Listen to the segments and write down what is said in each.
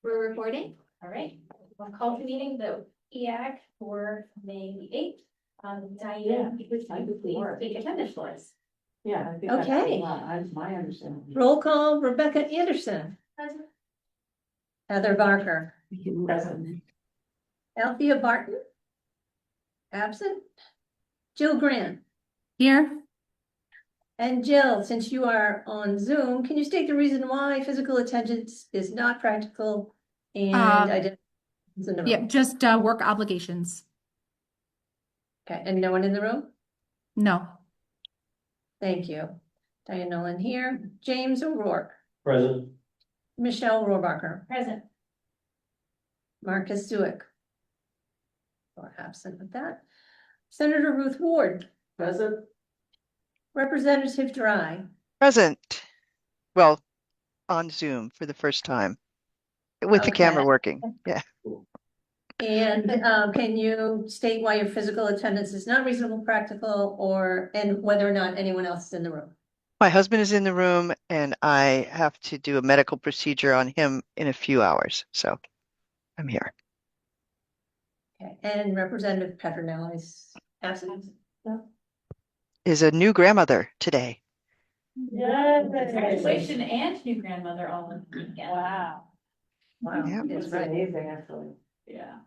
We're recording. All right, we'll call the meeting the HEAC for May the 8th. Diane, please take attendance for us. Yeah. I think Okay. that's my understanding. Roll call, Rebecca Anderson. Present. Heather Barker. Present. Althea Barton. Absent. Jill Grant. Here, And Jill, since you are on Zoom, can you state the reason why physical attendance is not practical and identity in the room? yeah, just work obligations. Okay, and no one in the room? No. Thank you. Diane Nolan here. James O'Rourke. Present. Michelle Rohrbacher. Present. Marcus Zuick. Or absent with that. Senator Ruth Ward. Present. Representative Dry. Present. Well, on Zoom for the first time with the camera Okay. working. Yeah. And can you state why your physical attendance is not reasonable, practical, and whether or not anyone else is in the room? My husband is in the room and I have to do a medical procedure on him in a few hours. So I'm here. Okay, and Representative Petronella is absent? No. Is a new grandmother today. Graduation and new grandmother all in the weekend. Wow. Wow, Yeah. that's It's right. amazing, actually. Yeah.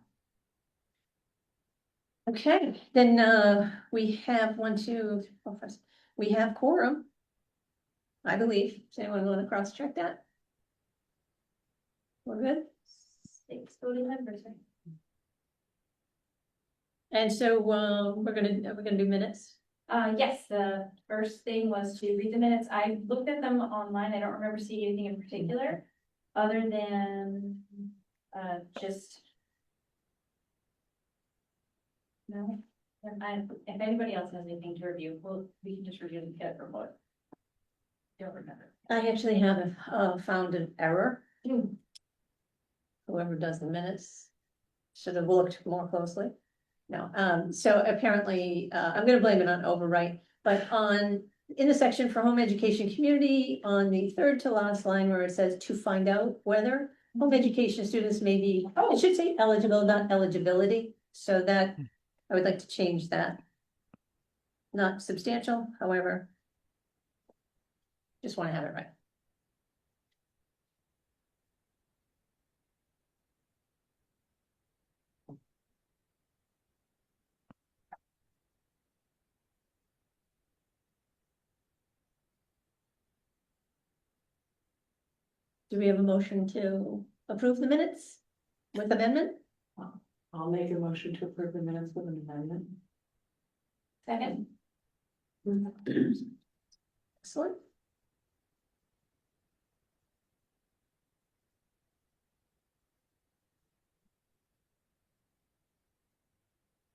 Okay, then we have we have quorum. I believe. Does anyone want to cross-check that? We're good? 6 voting members. And so we're gonna do minutes. Yes, the first thing was to read the minutes. I looked at them online. I don't remember seeing anything in particular, other than just. No, if anybody else has anything to review, we can just review the get report. Don't remember. I actually have found an error. Whoever does the minutes should have looked more closely. No, so apparently, I'm gonna blame it on overwrite, but in the section for home education community, on the third to last line where it says to find out whether home education students may be, it should say eligible, not eligibility, so that, I would like to change that. Not substantial, however. Just wanna have it right. Do we have a motion to approve the minutes with amendment? I'll make a motion to approve the minutes with an amendment. Second. Excellent.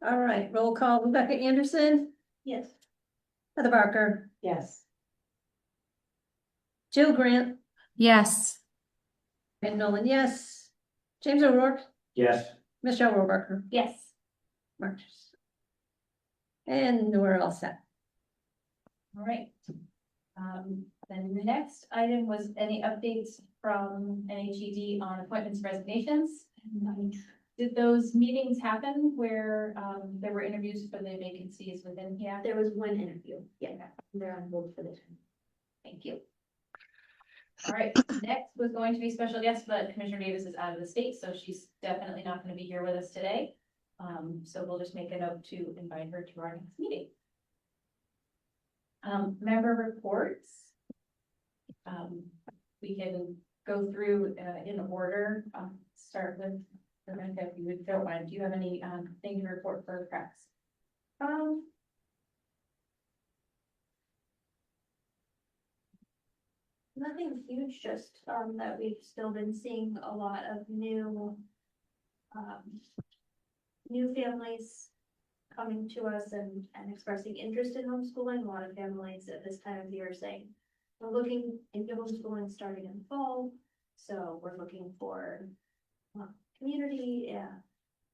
All right, roll call, Rebecca Anderson, Yes. Heather Barker, Yes. Jill Grant, Yes. and Nolan, yes. James O'Rourke, Yes. Michelle Rohrbacher, Yes. Marcus. And we're all set. All right. Then the next item was any updates from NHED on appointments, resignations. Did those meetings happen where there were interviews for the vacancies within HEAC? There was one interview, yeah, they're on hold for this one. Thank you. All right, next was going to be special guest, but Commissioner Davis is out of the state, so she's definitely not going to be here with us today. So we'll just make a note to invite her to our next meeting. Member reports. We can go through in order. Start with Rebecca, if you don't mind. Do you have any thing to report for press? Nothing huge, just that we've still been seeing a lot of new families coming to us and expressing interest in homeschooling. A lot of families at this time of year saying we're looking into homeschooling starting in the fall, so we're looking for community and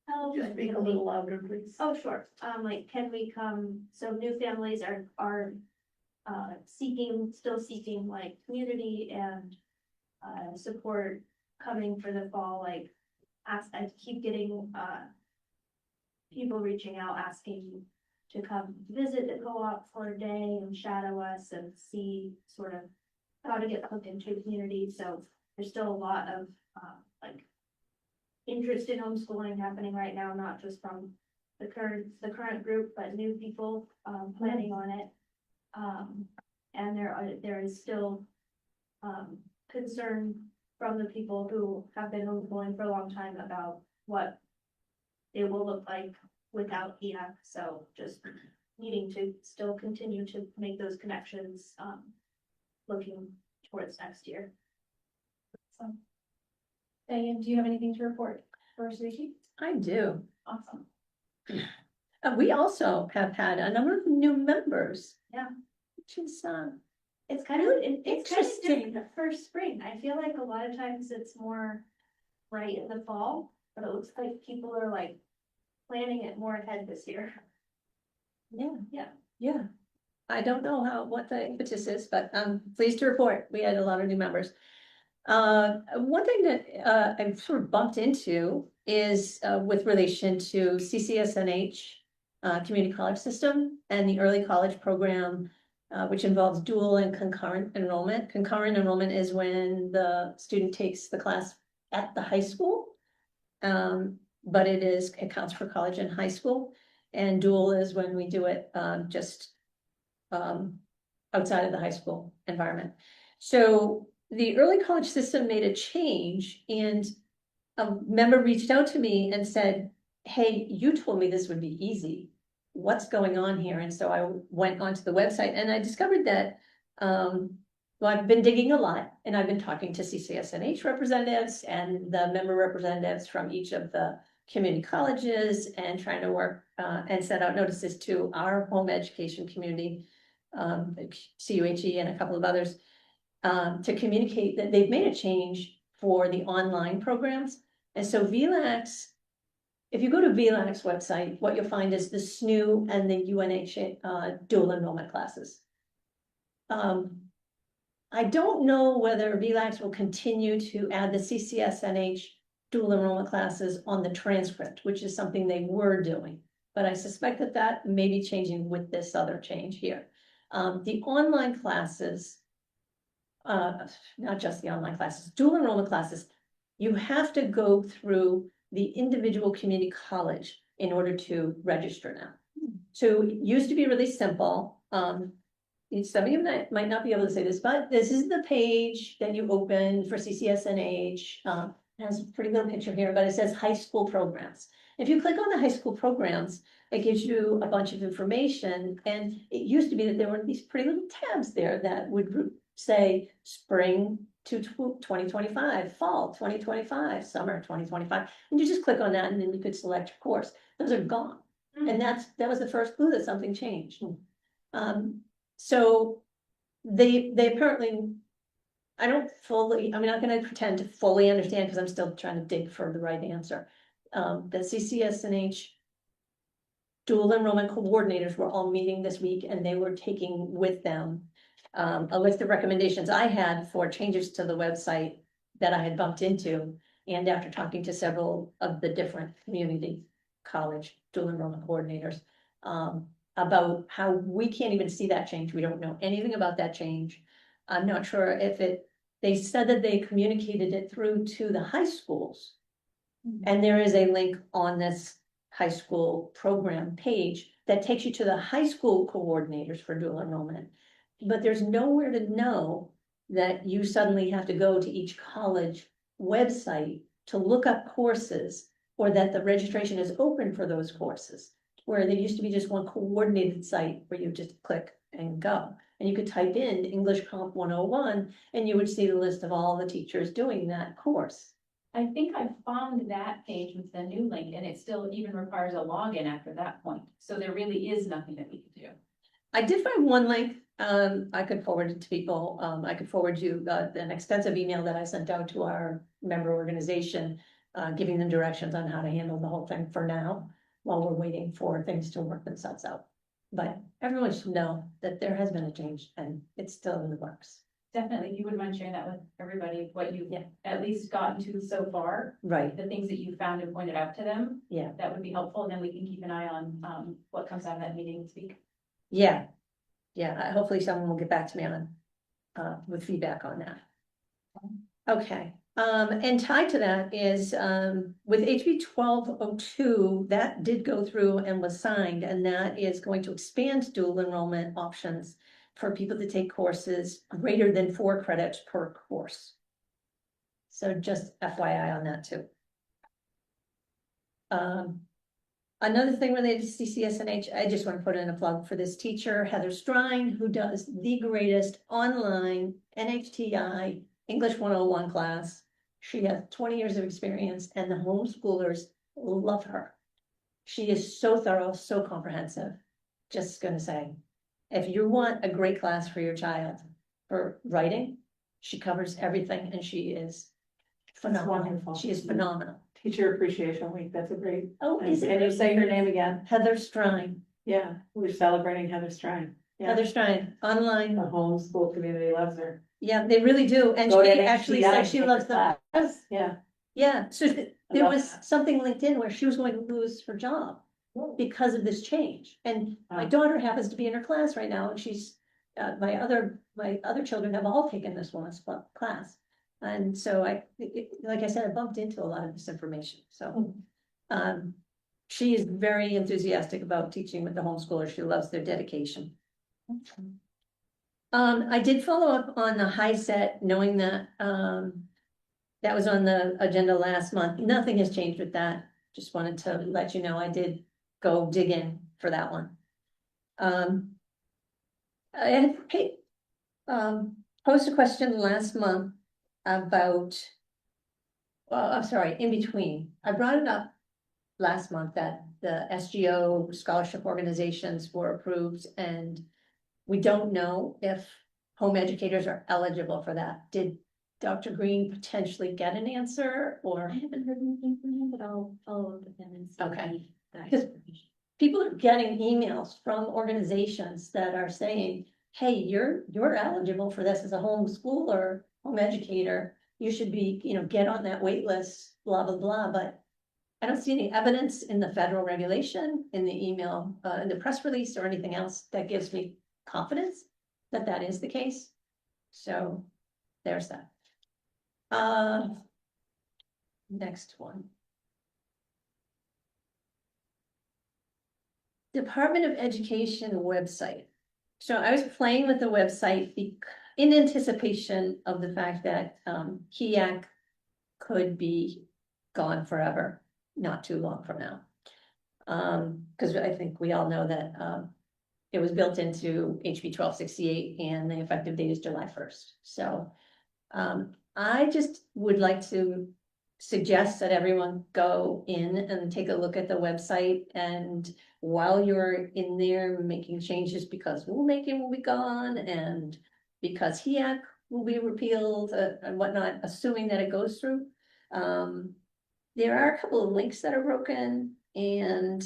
help. Just speak a little louder, please. Oh, sure. Like, can we come? So new families are still seeking like community and support coming for the fall, like, I keep getting, people reaching out, asking to come visit the co-op for a day and shadow us and see sort of how to get hooked into the community, so there's still a lot of, like, interest in homeschooling happening right now, not just from the current group, but new people, planning on it. And there is still, concern from the people who have been homeschooling for a long time about what it will look like without HEAC, so just needing to still continue to make those connections, looking towards next year. So, Diane, do you have anything to report for Sushi? I do. Awesome. We also have had a number of new members. Yeah. Which is, It's kind of, it's kind of Interesting. different for spring. I feel like a lot of times it's more right in the fall, but it looks like people are like planning it more ahead this year. yeah. I don't know what the impetus is, but I'm pleased to report, we had a lot of new members. One thing that, I've sort of bumped into is, with relation to CCSNH, community college system and the early college program, which involves dual and concurrent enrollment. Concurrent enrollment is when the student takes the class at the high school. But it counts for college and high school, and dual is when we do it, just outside of the high school environment. So the early college system made a change, and a member reached out to me and said, hey, you told me this would be easy. What's going on here? And so I went onto the website and I discovered that, well, I've been digging a lot, and I've been talking to CCSNH representatives and the member representatives from each of the community colleges, and trying to work, and send out notices to our home education community, CUHE and a couple of others, to communicate that they've made a change for the online programs. And so VLAX, if you go to VLAX website, what you'll find is the SNU and the UNH dual enrollment classes. I don't know whether VLAX will continue to add the CCSNH dual enrollment classes on the transcript, which is something they were doing. But I suspect that that may be changing with this other change here. The online classes, not just the online classes, dual enrollment classes, you have to go through the individual community college in order to register now. So it used to be really simple. Some of you might not be able to say this, but this is the page that you open for CCSNH. It has a pretty little picture here, but it says high school programs. If you click on the high school programs, it gives you a bunch of information. And it used to be that there were these pretty little tabs there that would say spring to 2025, fall 2025, summer 2025. And you just click on that and then you could select your course. Those are gone. And that was the first clue that something changed. So they apparently, I'm not gonna pretend to fully understand because I'm still trying to dig for the right answer. The CCSNH dual enrollment coordinators were all meeting this week, and they were taking with them a list of recommendations I had for changes to the website that I had bumped into. And after talking to several of the different community college dual enrollment coordinators, about how we can't even see that change. We don't know anything about that change. I'm not sure if they said that they communicated it through to the high schools. And there is a link on this high school program page that takes you to the high school coordinators for dual enrollment. But there's nowhere to know that you suddenly have to go to each college website to look up courses, or that the registration is open for those courses, where there used to be just one coordinated site where you just click and go. And you could type in English Comp 101 and you would see the list of all the teachers doing that course. I think I found that page with the new link, and it still even requires a login after that point. So there really is nothing that we could do. I did find one link, I could forward it to people. I could forward you an extensive email that I sent out to our member organization, giving them directions on how to handle the whole thing for now, while we're waiting for things to work themselves out. But everyone should know that there has been a change and it's still in the works. Definitely, if you wouldn't mind sharing that with everybody, what you've Yeah. at least gotten to so far, Right, the things that you found and pointed out to them. yeah, That would be helpful, and then we can keep an eye on, what comes out of that meeting this week. yeah. Yeah, hopefully someone will get back to me on, with feedback on that. Okay, and tied to that is, with HB 1202, that did go through and was signed, and that is going to expand dual enrollment options for people to take courses greater than 4 credits per course. So just FYI on that too. Another thing related to CCSNH, I just want to put in a plug for this teacher, Heather Strine, who does the greatest online NHTI English 101 class. She has 20 years of experience and the homeschoolers love her. She is so thorough, so comprehensive. Just gonna say, if you want a great class for your child for writing, she covers everything and she is phenomenal. wonderful. She is phenomenal. Teacher Appreciation Week, that's a great, Oh, is and you it? say her name again, Heather Strine. yeah, we're celebrating Heather Strine. Yeah, Heather Strine, online. the homeschool community loves her. Yeah, they really do. And Go to she actually NHTI, said she take loves her the, class. Yeah. yeah, so there love was that. something LinkedIn where she was going to lose her job because of this change. And my Wow. daughter happens to be in her class right now and she's, my other children have all taken this woman's class. And so like I said, I bumped into a lot of this information, so. She is very enthusiastic about teaching with the homeschoolers. She loves their dedication. I did follow up on the high set, knowing that, that was on the agenda last month. Nothing has changed with that. Just wanted to let you know, I did go dig in for that one. I had posed a question last month about, well, I'm sorry, in between. I brought it up last month that the SGO scholarship organizations were approved and we don't know if home educators are eligible for that. Did Dr. Green potentially get an answer or? I haven't heard anything from him, but I'll follow up with him and see. Okay. That Because- information. People are getting emails from organizations that are saying, hey, you're eligible for this as a homeschooler, home educator. You should be, get on that wait list, blah, blah, blah, but I don't see any evidence in the federal regulation, in the email, in the press release or anything else that gives me confidence that that is the case. So there's that. Next one. Department of Education website. So I was playing with the website in anticipation of the fact that HEAC could be gone forever, not too long from now. Because I think we all know that it was built into HB 1268 and the effective date is July 1st. So I just would like to suggest that everyone go in and take a look at the website, and while you're in there making changes, because rulemaking will be gone and because HEAC will be repealed and whatnot, assuming that it goes through. There are a couple of links that are broken, and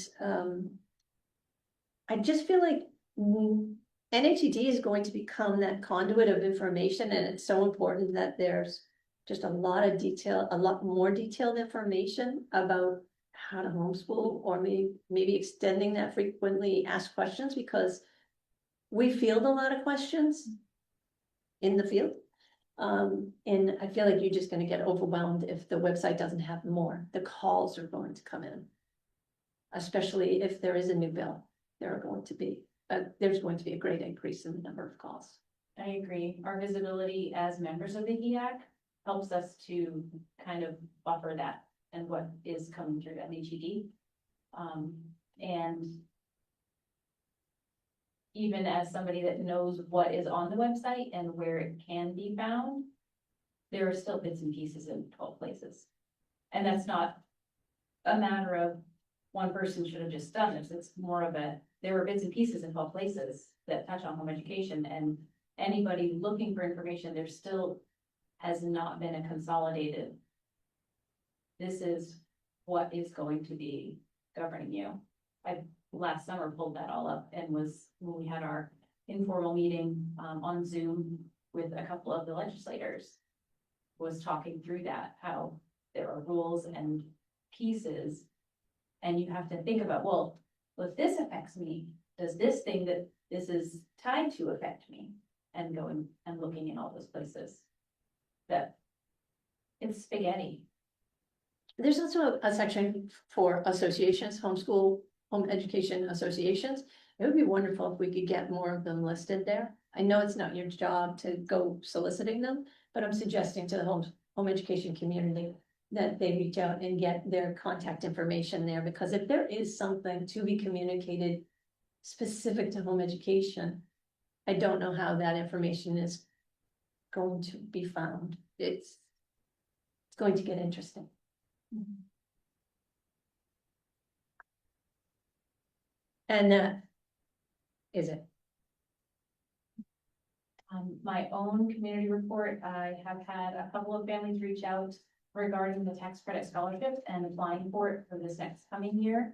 I just feel like NHED is going to become that conduit of information, and it's so important that there's just a lot of detail, a lot more detailed information about how to homeschool, or maybe extending that frequently asked questions, because we field a lot of questions in the field. And I feel like you're just gonna get overwhelmed if the website doesn't have more. The calls are going to come in. Especially if there is a new bill, there's going to be a great increase in the number of calls. I agree. Our visibility as members of the HEAC helps us to kind of buffer that and what is coming through NHED. And even as somebody that knows what is on the website and where it can be found, there are still bits and pieces in 12 places. And that's not a matter of one person should have just done this. It's more of there were bits and pieces in 12 places that touch on home education, and anybody looking for information, there still has not been a consolidated. This is what is going to be governing you. I last summer pulled that all up and when we had our informal meeting on Zoom with a couple of the legislators, was talking through that, how there are rules and pieces. And you have to think about, well, if this affects me, does this thing that this is tied to affect me? And going and looking in all those places. That it's spaghetti. There's also a section for associations, homeschool, home education associations. It would be wonderful if we could get more of them listed there. I know it's not your job to go soliciting them, but I'm suggesting to the home education community that they reach out and get their contact information there, because if there is something to be communicated specific to home education, I don't know how that information is going to be found. It's going to get interesting. And that is it. My own community report, I have had a couple of families reach out regarding the tax credit scholarship and applying for it for this next coming year.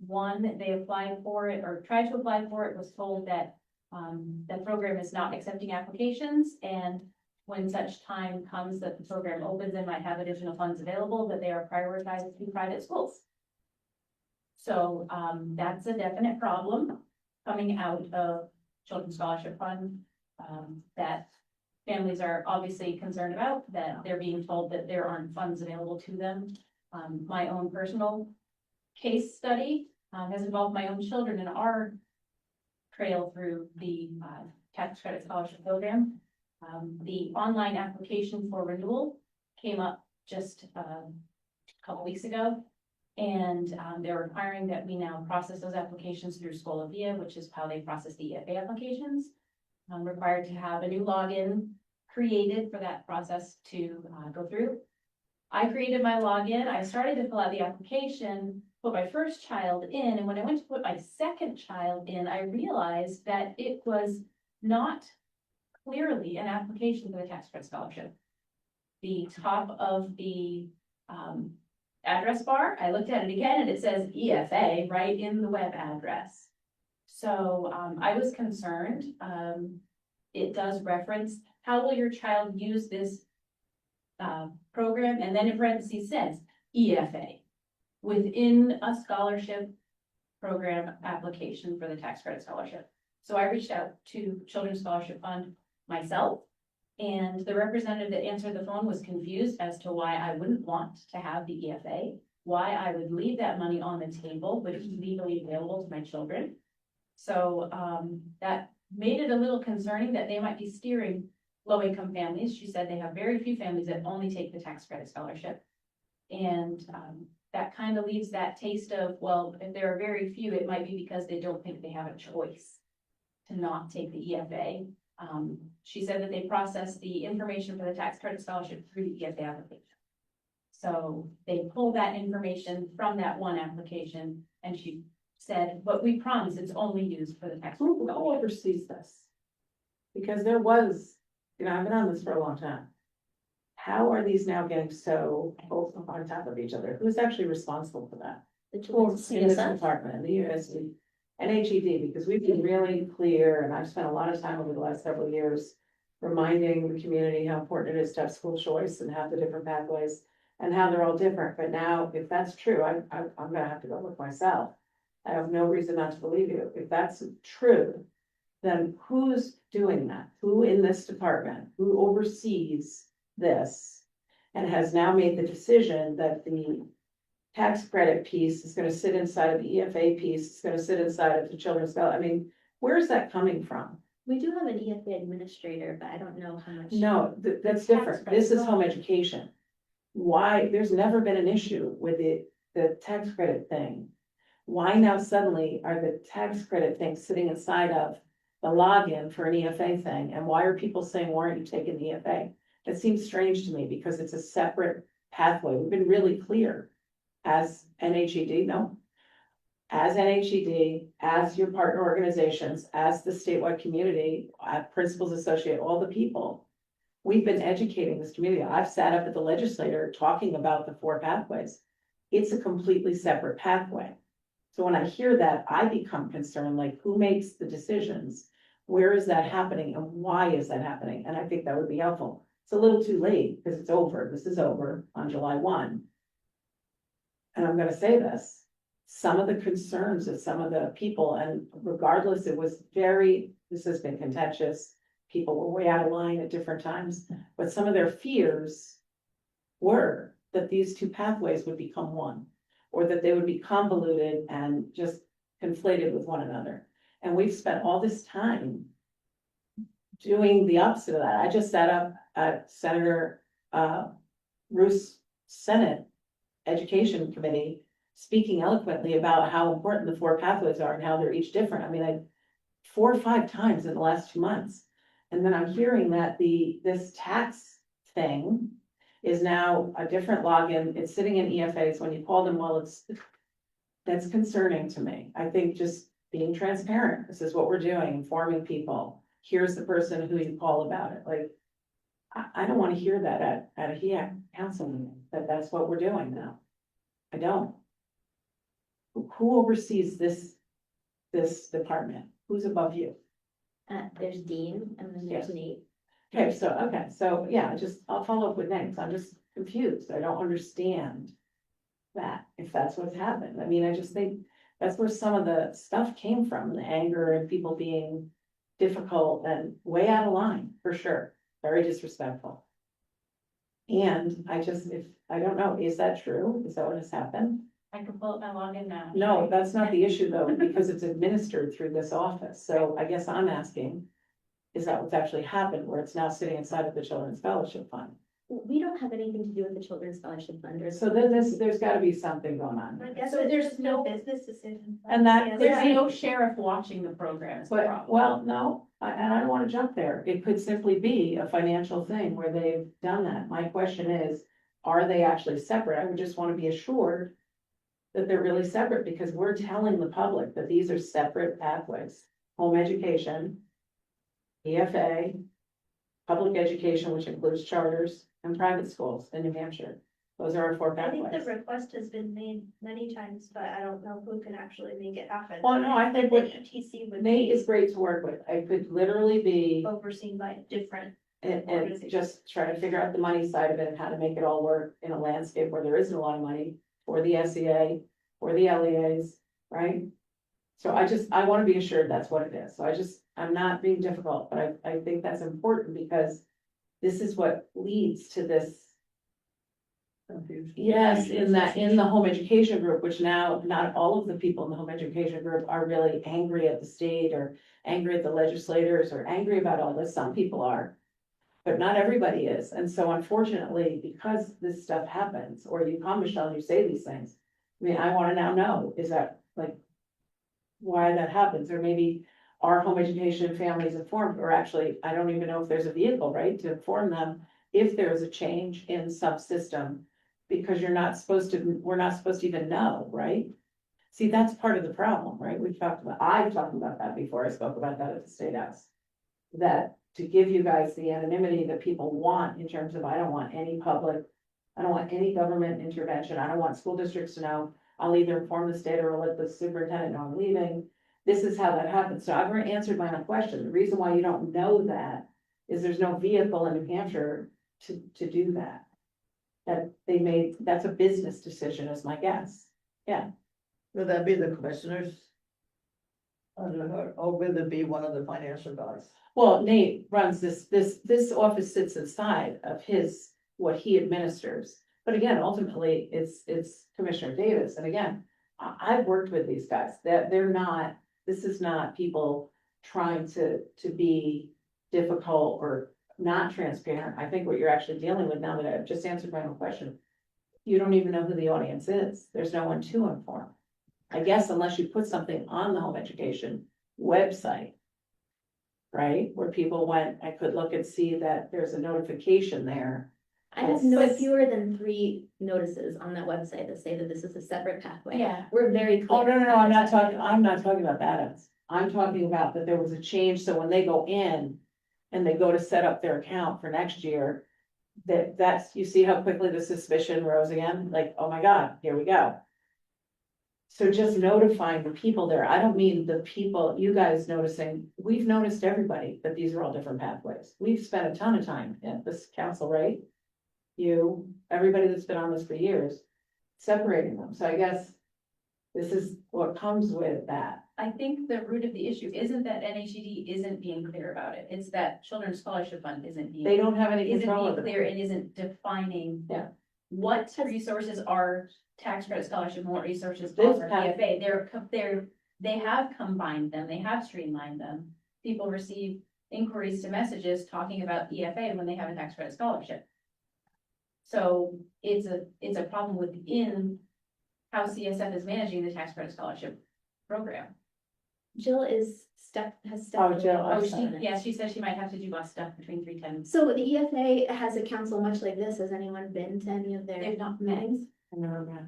One, they applied for it or tried to apply for it, was told that the program is not accepting applications, and when such time comes that the program opens and might have additional funds available, that they are prioritized to private schools. So that's a definite problem coming out of Children's Scholarship Fund that families are obviously concerned about, that they're being told that there aren't funds available to them. My own personal case study has involved my own children in our trail through the tax credit scholarship program. The online application for renewal came up just a couple weeks ago. And they're requiring that we now process those applications through Schola Via, which is how they process the EFA applications. Required to have a new login created for that process to go through. I created my login. I started to fill out the application, put my first child in, and when I went to put my second child in, I realized that it was not clearly an application for the tax credit scholarship. The top of the address bar, I looked at it again and it says EFA right in the web address. So I was concerned. It does reference, how will your child use this program? And then in parentheses says EFA within a scholarship program application for the tax credit scholarship. So I reached out to Children's Scholarship Fund myself, and the representative that answered the phone was confused as to why I wouldn't want to have the EFA, why I would leave that money on the table, but it's legally available to my children. So that made it a little concerning that they might be steering low-income families. She said they have very few families that only take the tax credit scholarship. And that kind of leaves that taste of, well, if there are very few, it might be because they don't think they have a choice to not take the EFA. She said that they process the information for the tax credit scholarship through the EFA application. So they pull that information from that one application, and she said, but we promise it's only used for the tax. Who oversees this? Because there was, I've been on this for a long time. How are these now getting so on top of each other? Who's actually responsible for that? The Or children's in this CSF. department, the USD and HED, because we've been really clear, and I've spent a lot of time over the last several years reminding the community how important it is to have school choice and have the different pathways and how they're all different. But now, if that's true, I'm gonna have to go look myself. I have no reason not to believe you. If that's true, then who's doing that? Who in this department, who oversees this and has now made the decision that the tax credit piece is gonna sit inside of the EFA piece, it's gonna sit inside of the children's scholarship? I mean, where's that coming from? We do have an EFA administrator, but I don't know how much. No, that's Tax different. credit. This is home education. Why, there's never been an issue with the tax credit thing. Why now suddenly are the tax credit things sitting inside of the login for an EFA thing? And why are people saying, why aren't you taking the EFA? It seems strange to me because it's a separate pathway. We've been really clear as NHED, no. As NHED, as your partner organizations, as the statewide community, principals associate, all the people. We've been educating this community. I've sat up at the legislature talking about the 4 pathways. It's a completely separate pathway. So when I hear that, I become concerned, like who makes the decisions? Where is that happening and why is that happening? And I think that would be helpful. It's a little too late because it's over. This is over on July 1. And I'm gonna say this, some of the concerns of some of the people, and regardless, this has been contentious. People were way out of line at different times, but some of their fears were that these two pathways would become one, or that they would be convoluted and just conflated with one another. And we've spent all this time doing the opposite of that. I just sat up at Senator Roos' Senate Education Committee, speaking eloquently about how important the four pathways are and how they're each different. I mean, 4 or 5 times in the last 2 months. And then I'm hearing that this tax thing is now a different login. It's sitting in EFAs when you call them. Well, that's concerning to me. I think just being transparent. This is what we're doing, informing people. Here's the person who you call about it. Like, I don't want to hear that at a HEAC council meeting, that's what we're doing now. I don't. Who oversees this department? Who's above you? There's Dean and then there's Yes. Nate. Okay, so yeah, I'll follow up with names. I'm just confused. I don't understand that, if that's what's happened. I mean, I just think that's where some of the stuff came from, the anger and people being difficult and way out of line, for sure. Very disrespectful. And I don't know, is that true? Is that what has happened? I can pull up my login now. No, that's not the issue though, because it's administered through this office. So I guess I'm asking, is that what's actually happened, where it's now sitting inside of the Children's Fellowship Fund? We don't have anything to do with the Children's Scholarship Fund. So then there's gotta be something going on. I guess So there's no business decision. And that- There's no sheriff watching the program. is the But, problem. well, no, and I don't wanna jump there. It could simply be a financial thing where they've done that. My question is, are they actually separate? I would just wanna be assured that they're really separate, because we're telling the public that these are separate pathways. Home education, EFA, public education, which includes charters, and private schools in New Hampshire. Those are our 4 I think the pathways. request has been made many times, but I don't know who can actually make it happen. Well, no, I think what TC would Nate be is great to work with. I could literally be overseen by different. and just try to figure out the money side of it and how to make it all work in a landscape where there isn't a lot of money for the SEA, for the LEAs, right? So I want to be assured that's what it is. So I'm not being difficult, but I think that's important, because this is what leads to this. Yes, in the home education group, which now not all of the people in the home education group are really angry at the state or angry at the legislators or angry about all this. Some people are, but not everybody is. And so unfortunately, because this stuff happens, or you come, Michelle, and you say these things, I mean, I want to now know, is that like why that happens? Or maybe our home education families informed, or actually, I don't even know if there's a vehicle, right, to inform them if there is a change in subsystem, because we're not supposed to even know, right? See, that's part of the problem, right? I've talked about that before. I spoke about that at the State House. That to give you guys the anonymity that people want, in terms of, I don't want any government intervention. I don't want school districts to know. I'll either inform the state or let the superintendent know I'm leaving. This is how that happens. So I've already answered my own question. The reason why you don't know that is there's no vehicle in New Hampshire to do that. That's a business decision, is my guess. Yeah. Will that be the commissioners? Under her, or will it be one of the financial guys? Well, Nate runs this office sits inside of what he administers. But again, ultimately, it's Commissioner Davis. And again, I've worked with these guys. This is not people trying to be difficult or not transparent. I think what you're actually dealing with, now that I've just answered my own question, you don't even know who the audience is. There's no one to inform. I guess unless you put something on the home education website, right, where people I could look and see that there's a notification there. I have no fewer than 3 notices on that website that say that this is a separate pathway. Yeah. We're very clear. Oh, no, I'm not talking about that. I'm talking about that there was a change, so when they go in and they go to set up their account for next year, that's, you see how quickly the suspicion rose again? Like, oh my God, here we go. So just notifying the people there, I don't mean the people, you guys noticing, we've noticed everybody, but these are all different pathways. We've spent a ton of time at this council, right? You, everybody that's been on this for years, separating them, so I guess this is what comes with that. I think the root of the issue isn't that NHED isn't being clear about it. It's that Children's Scholarship Fund isn't being. They don't have any Isn't control being of it. clear and isn't defining. Yeah. What resources are tax credit scholarship, and what resources This are path- EFA. They have combined them, they have streamlined them. People receive inquiries to messages talking about EFA when they have a tax credit scholarship. So it's a problem within how CSF is managing the tax credit scholarship program. Jill has stepped. Oh, Jill, away. I'm Oh, sorry. yeah, she said she might have to do less stuff between 3:10. So the EFA has a council much like this. Has anyone been to any of their They've not met. meetings? I never met.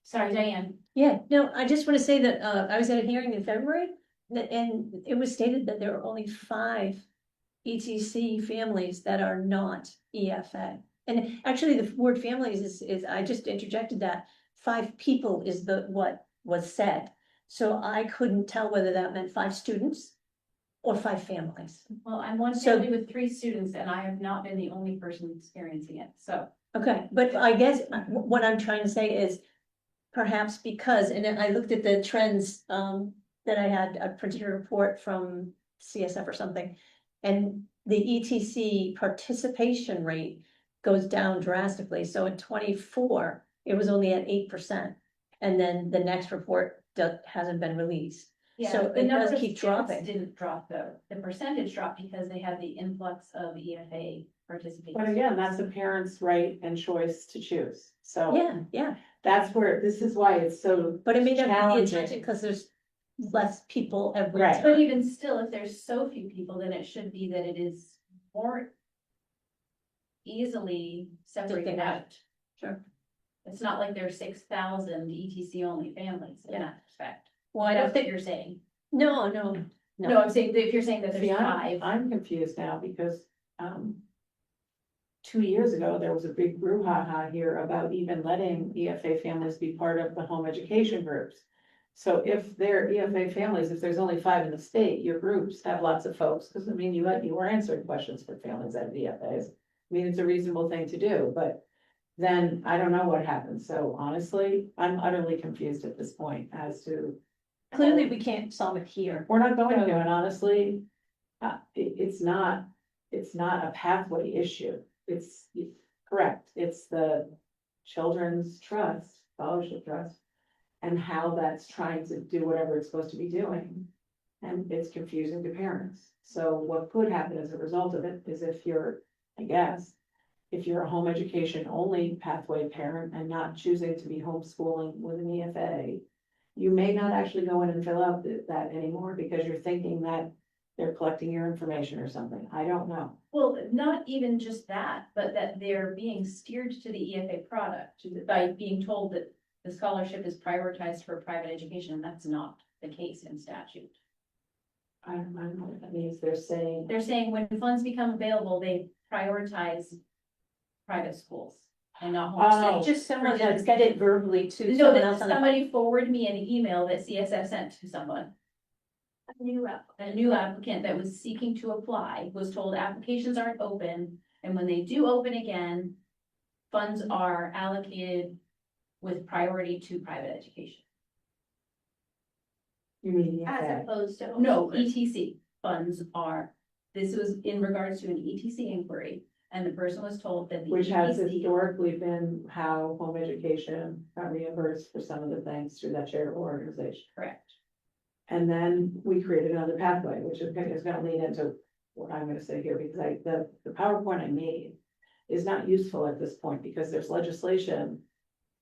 Sorry, Diane. Yeah, no, I just want to say that, I was at a hearing in February, and it was stated that there are only 5 ETC families that are not EFA. And actually, the word families is, I just interjected that, 5 people is what was said. So I couldn't tell whether that meant 5 students or 5 families. Well, I'm one So- family with 3 students and I have not been the only person experiencing it, so. Okay, but I guess what I'm trying to say is perhaps because, and then I looked at the trends, that I printed a report from CSF or something. And the ETC participation rate goes down drastically. So in 24, it was only at 8%. And then the next report hasn't been released. Yeah, So the it number does of keep students dropping. didn't drop though. The percentage dropped because they had the influx of EFA participation. But again, that's a parent's right and choice to choose, so. Yeah, That's where, this is why it's so. but it may not be the Challenging. attention because there's less people every Right. time. But even still, if there's so few people, then it should be that it is more easily separated Taken out. out. Sure. It's not like there's 6,000 ETC only families in that respect. Well, I That's don't what think, you're saying. no. No, I'm saying that if you're saying that See, there's I'm 5. I'm confused now because, 2 years ago, there was a big brouhaha here about even letting EFA families be part of the home education groups. So if they're EFA families, if there's only 5 in the state, your groups have lots of folks, because I mean, you were answering questions for families at EFAs. I mean, it's a reasonable thing to do, but then I don't know what happens. So honestly, I'm utterly confused at this point as to. Clearly, we can't solve it here. We're not going to, and honestly, it's not a pathway issue. It's correct. It's the children's trust, scholarship trust, and how that's trying to do whatever it's supposed to be doing. And it's confusing to parents. So what could happen as a result of it is if you're, I guess, if you're a home education only pathway parent and not choosing to be homeschooling with an EFA, you may not actually go in and fill out that anymore because you're thinking that they're collecting your information or something. I don't know. Well, not even just that, but that they're being steered to the EFA product by being told that the scholarship is prioritized for private education, and that's not the case in statute. I don't know what that means. They're saying, They're saying when funds become available, they prioritize private schools and not Oh. homeschool. Just someone that said it verbally to No, someone that else on the. somebody forwarded me an email that CSF sent to someone. A new app. A new applicant that was seeking to apply was told applications aren't open, and when they do open again, funds are allocated with priority to private education. you mean As EFA. opposed to. No, homeschoolers. ETC funds are, this was in regards to an ETC inquiry, and the person was told that the Which has ETC. historically been how home education got reimbursed for some of the things through that charitable organization. Correct. And then we created another pathway, which is gonna lead into what I'm gonna say here, because the PowerPoint I made is not useful at this point, because there's legislation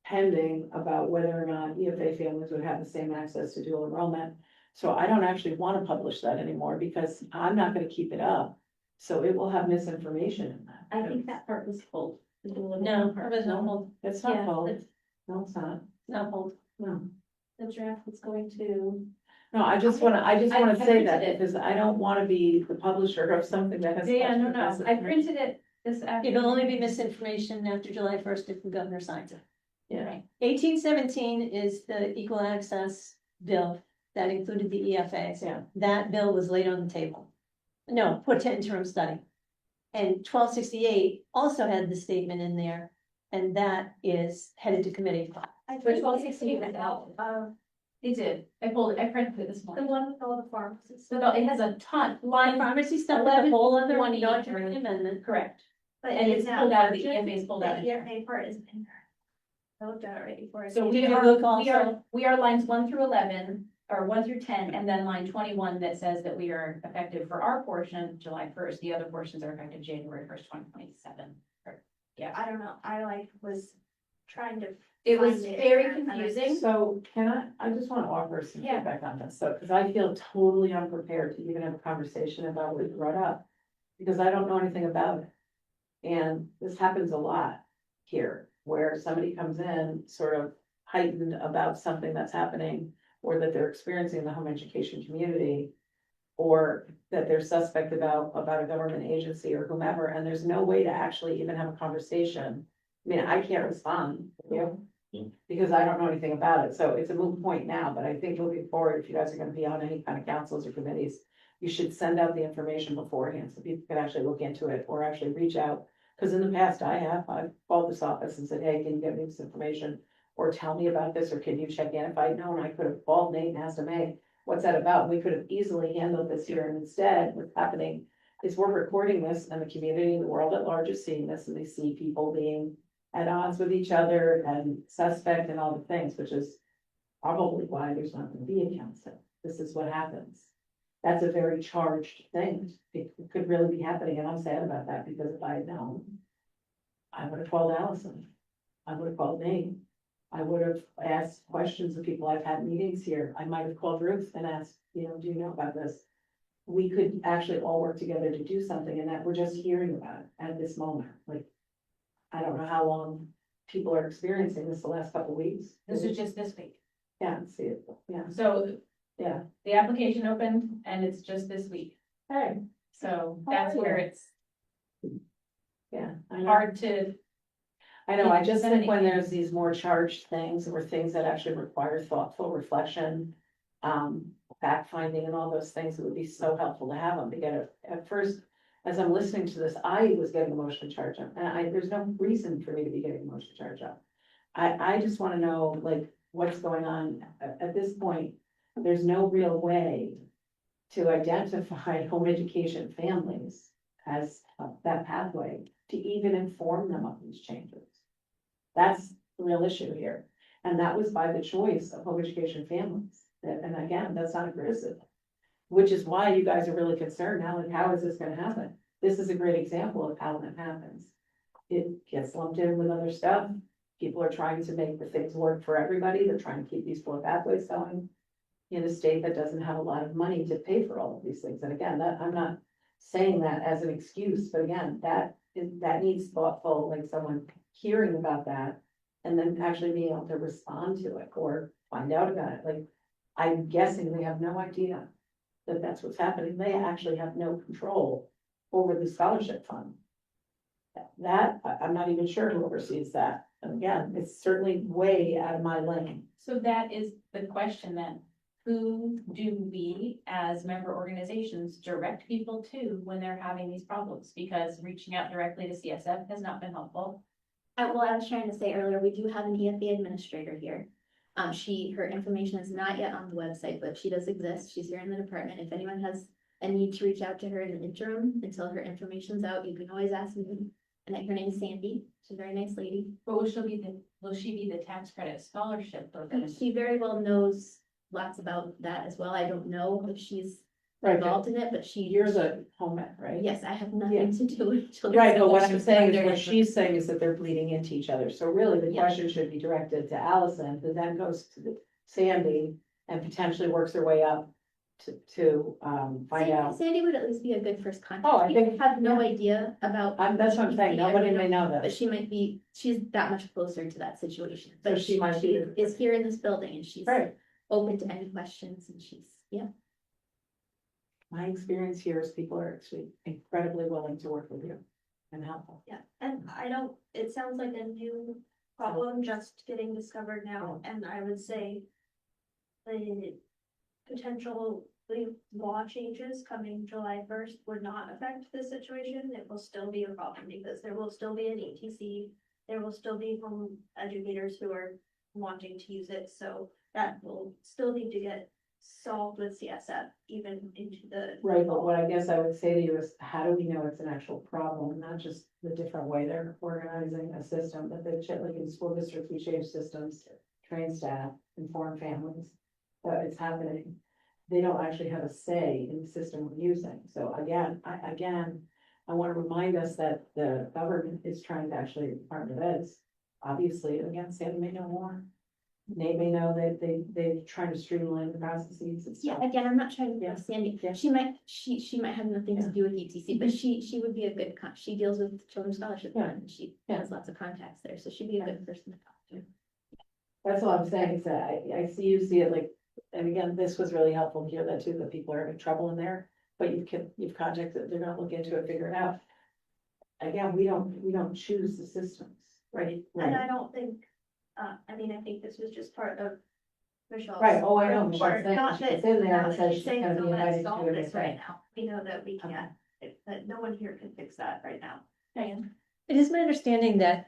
pending about whether or not EFA families would have the same access to dual enrollment. So I don't actually wanna publish that anymore, because I'm not gonna keep it up. So it will have misinformation in that. I think that part was pulled. No, it was not hold, It's not Yeah, called, that's- no, it's not, not hold. no. The draft was going to. No, I just wanna I say that, printed it. because I don't wanna be the publisher of something that has. Yeah, no, such no, massive- I printed it this afternoon. It'll only be misinformation after July 1st if the governor signs it. Yeah, Right. 1817 is the equal access bill that included the EFAs. yeah. That bill was laid on the table. No, put to interim study. And 1268 also had the statement in there, and that is headed to committee. I Which think one? it's 16 out of It did. I printed it this the morning. one with all the pharmacies. So no, it has a ton, line, Pharmacy stuff with a whole other 1120 document amendment. correct. But And it's not pulled out of the budget. EFA's pulled The out. EFA part isn't in there. I looked at it right before. I So came. we Did you are, look we are, also? we are lines 1 through 11, or 1 through 10, and then line 21 that says that we are effective for our portion, July 1st. The other portions are effective January 1st, 2027. I don't know, I was trying to. It was find very and I- confusing. So I just want to offer some Yeah. feedback on this, so, because I feel totally unprepared to even have a conversation about what you brought up. Because I don't know anything about it. And this happens a lot here, where somebody comes in sort of heightened about something that's happening, or that they're experiencing in the home education community, or that they're suspect about a government agency or whomever, and there's no way to actually even have a conversation. I mean, I can't respond, because I don't know anything about it, so it's a moot point now, but I think moving forward, if you guys are gonna be on any kind of councils or committees, you should send out the information beforehand, so people can actually look into it, or actually reach out. Cause in the past, I've called this office and said, hey, can you get me this information? Or tell me about this, or can you check in? If I'd known, I could have called Nate and asked him, hey, what's that about? We could have easily handled this here, and instead, what's happening is we're recording this, and the community, the world at large is seeing this, and they see people being at odds with each other and suspect and all the things, which is probably why there's not gonna be a council. This is what happens. That's a very charged thing. It could really be happening, and I'm sad about that, because if I had known, I would have called Allison. I would have called Nate. I would have asked questions of people. I've had meetings here. I might have called Ruth and asked, do you know about this? We could actually all work together to do something, and that we're just hearing about it at this moment. Like, I don't know how long people are experiencing this the last couple of weeks. This is just this week. Yeah, see it, yeah, So yeah. the application opened and it's just this week. Hey, So How that's are where you? it's yeah. I know. hard to, I know, I just Send think when anything. there's these more charged things, or things that actually require thoughtful reflection, fact finding and all those things, it would be so helpful to have them, because at first, as I'm listening to this, I was getting emotionally charged up, and there's no reason for me to be getting emotionally charged up. I just wanna know, like, what's going on. At this point, there's no real way to identify home education families as that pathway, to even inform them of these changes. That's the real issue here. And that was by the choice of home education families. And again, that's not a criticism. Which is why you guys are really concerned now, like, how is this gonna happen? This is a great example of how that happens. It gets lumped in with other stuff. People are trying to make the things work for everybody. They're trying to keep these four pathways going in a state that doesn't have a lot of money to pay for all of these things. And again, that, I'm not saying that as an excuse, but again, that needs thoughtful, like someone hearing about that and then actually being able to respond to it or find out about it. Like, I'm guessing they have no idea that that's what's happening. They actually have no control over the scholarship fund. I'm not even sure who oversees that. And again, it's certainly way out of my lane. so that is the question then. Who do we, as member organizations, direct people to when they're having these problems? Because reaching out directly to CSF has not been helpful. Well, I was trying to say earlier, we do have an EFA administrator here. Her information is not yet on the website, but she does exist. She's here in the department. If anyone has a need to reach out to her in the interim until her information's out, you can always ask me. And her name is Sandy. She's a very nice lady. But will she be the tax credit scholarship program? She very well knows lots about that as well. I don't know if she's Right, involved in it, but she. you're the home ec, right? Yes, I have nothing to do with children. Right, but what I'm saying is, Under- what she's saying is that they're bleeding into each other, so really the Yeah. question should be directed to Allison, who then goes to Sandy and potentially works her way up to find out. Sandy would at least be a good first contact. Oh, I We think- have no idea about. That's what I'm saying, nobody may know But this. she might be, she's that much closer to that situation. So But she might be- is here in this building and she's Right, open to any questions and she's, yeah. my experience here is people are actually incredibly willing to work with you and help. Yeah, and it sounds like a new problem just getting discovered now, and I would say the law changes coming July 1st would not affect this situation. It will still be a problem because there will still be an ETC. There will still be home educators who are wanting to use it, so that will still need to get solved with CSF, even into the. Right, but what I guess I would say to you is, how do we know it's an actual problem, not just the different way they're organizing a system, but like in school districts, we change systems, train staff, inform families, that it's happening. They don't actually have a say in the system we're using, so again, I want to remind us that the government is trying to actually, Department of Ed's, obviously, again, Sandy may know more. Nate may know that they're trying to streamline the processes and Yeah, stuff. again, I'm not trying to Yeah. blame Sandy. Yeah. She might have nothing to do with ETC, but she would be a good she deals with children's scholarship Yeah. fund, and she Yeah. has lots of contacts there, so she'd be a good person to talk to. That's all I'm saying, is that I see it like, and again, this was really helpful to hear that too, that people are having trouble in there, but you've contacted, they're gonna look into it, figure it out. Again, we don't choose the systems, right? And I don't think, I mean, I think this was just part of Michelle's. Right, oh, I know, report. Michelle's saying, Not that, it's in there, not it that says she's she's saying, gonna so be let's invited to solve do this it. right now. We know that we can't, that no one here can fix that right now. Diane? It is my understanding that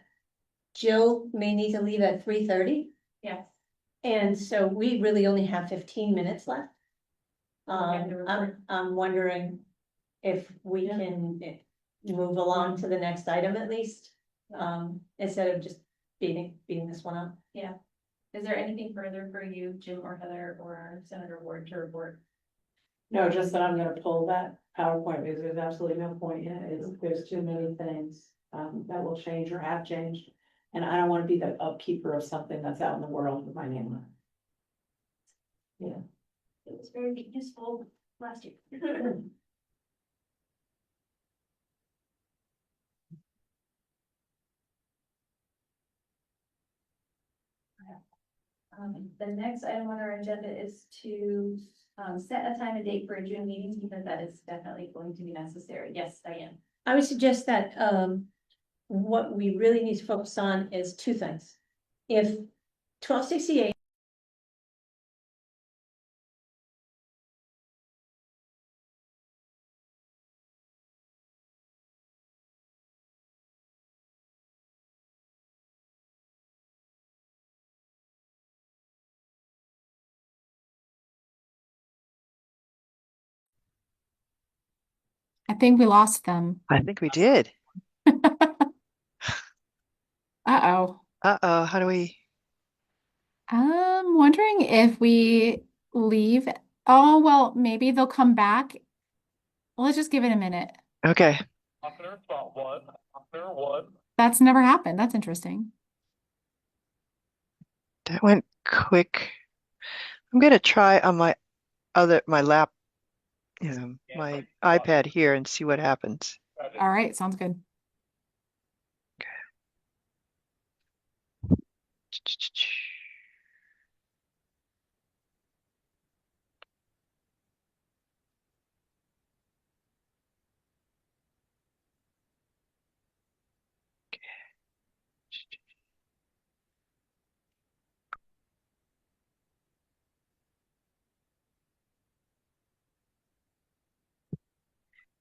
Jill may need to leave at 3:30, Yes. and so we really only have 15 minutes left. Okay, the report. I'm wondering if we can move along to the next item at least, instead of just beating this one up. Is there anything further for you, Jim or Heather or Senator Ward to report? No, just that I'm gonna pull that PowerPoint, because there's absolutely no point in it, there's too many things, that will change or have changed. And I don't wanna be the upkeeper of something that's out in the world with my name on it. It was very useful last year. The next item on our agenda is to set a time and date for a June meeting, because that is definitely going to be necessary. Yes, Diane. I would suggest that, what we really need to focus on is two things. If 1268. I think we lost them. I think we did. Uh-oh. Uh-oh, how do we? I'm wondering if we leave. Oh, well, maybe they'll come back. Let's just give it a minute. Okay, That's never happened. That's interesting. that went quick. I'm gonna try on my lap, my iPad here and see what happens. All right, sounds good.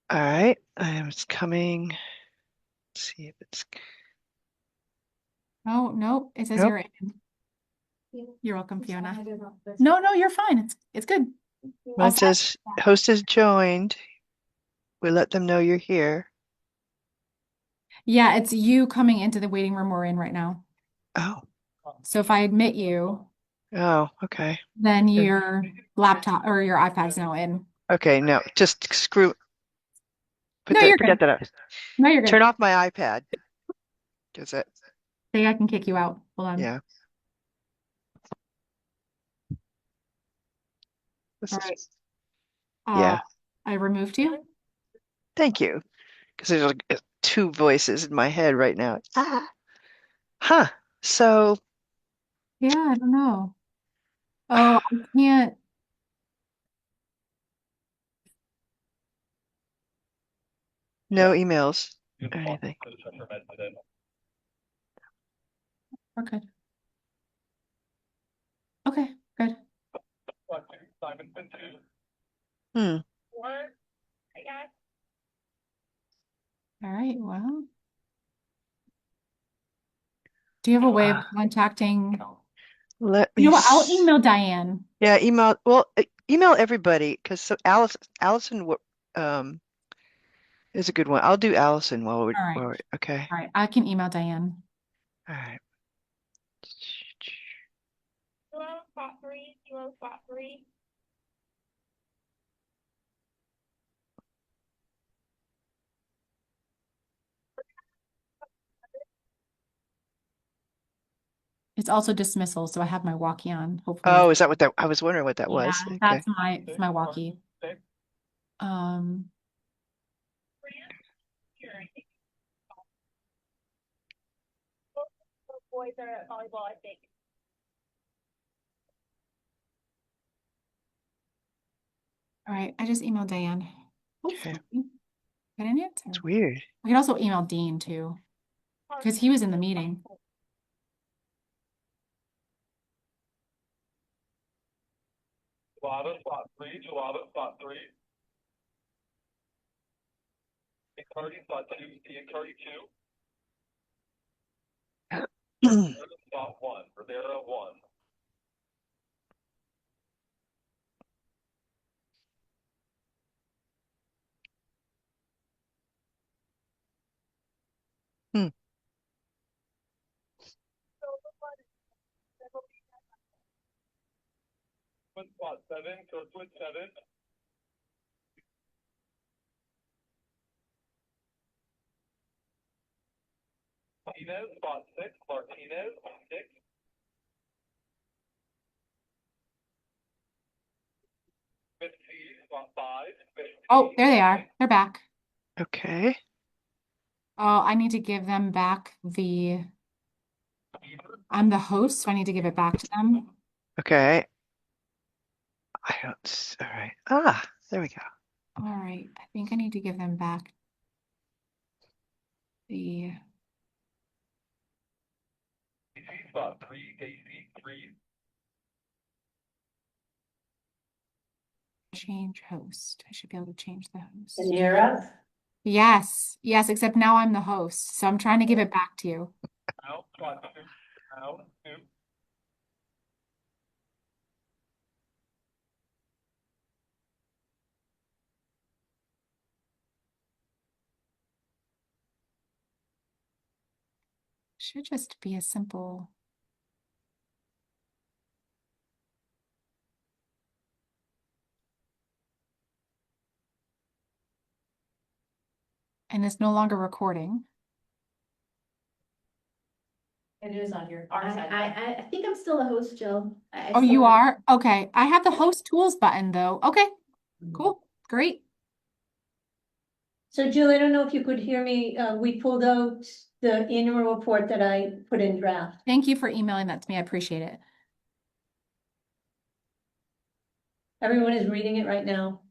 All right, it's coming. Let's see if it's. Oh, no, it says Nope. you're in. You're welcome, Fiona. No, you're fine. It's good. Well, it says host has joined. We let them know you're here. Yeah, it's you coming into the waiting room we're in right now. Oh, So if I admit you, oh, okay. then your laptop or your iPad's now in. Okay, no, just No, you're forget good. that. No, you're good. Turn off my iPad. Does it? Say I can kick you out. Hold on. Yeah. This All is- right. Yeah. I removed you. Thank you. Because there's like two voices in my head right now. Ah. Huh. So Yeah, I don't know. Oh, I can't. no emails or anything. we're good. Okay, good. Hmm. All right, well. Do you have a way of contacting? Let You me. know what? I'll s- email Diane. Yeah, email. Well, email everybody because so Allison is a good one. I'll do Allison All right, okay. all right. I can email Diane. All right. It's also dismissal, so I have my walkie on. Hopefully, Oh, is that what that? I was wondering what that yeah, was. Okay. it's my walkie. Um, all right. I just emailed Diane. Okay. Hopefully, get an answer. It's weird. I can also email Dean too, because he was in the meeting. Hmm. Oh, there they are. They're back. Okay. Oh, I need to give them back I'm the host, so I need to give it back to them. Okay. All right. Ah, there we go. All right. I think I need to give them back the change host. I should be able to change the host. Can you hear us? Yes, yes, except now I'm the host, so I'm trying to give it back to you. Should just be a simple. And it's no longer recording. It is on our side. I think I'm still the host, Jill. Oh, you are? Okay. I have the host tools button though. Okay, cool, great. So Jill, I don't know if you could hear me. We pulled out the annual report that I put in draft. Thank you for emailing that to me. I appreciate it. Everyone is reading it right now.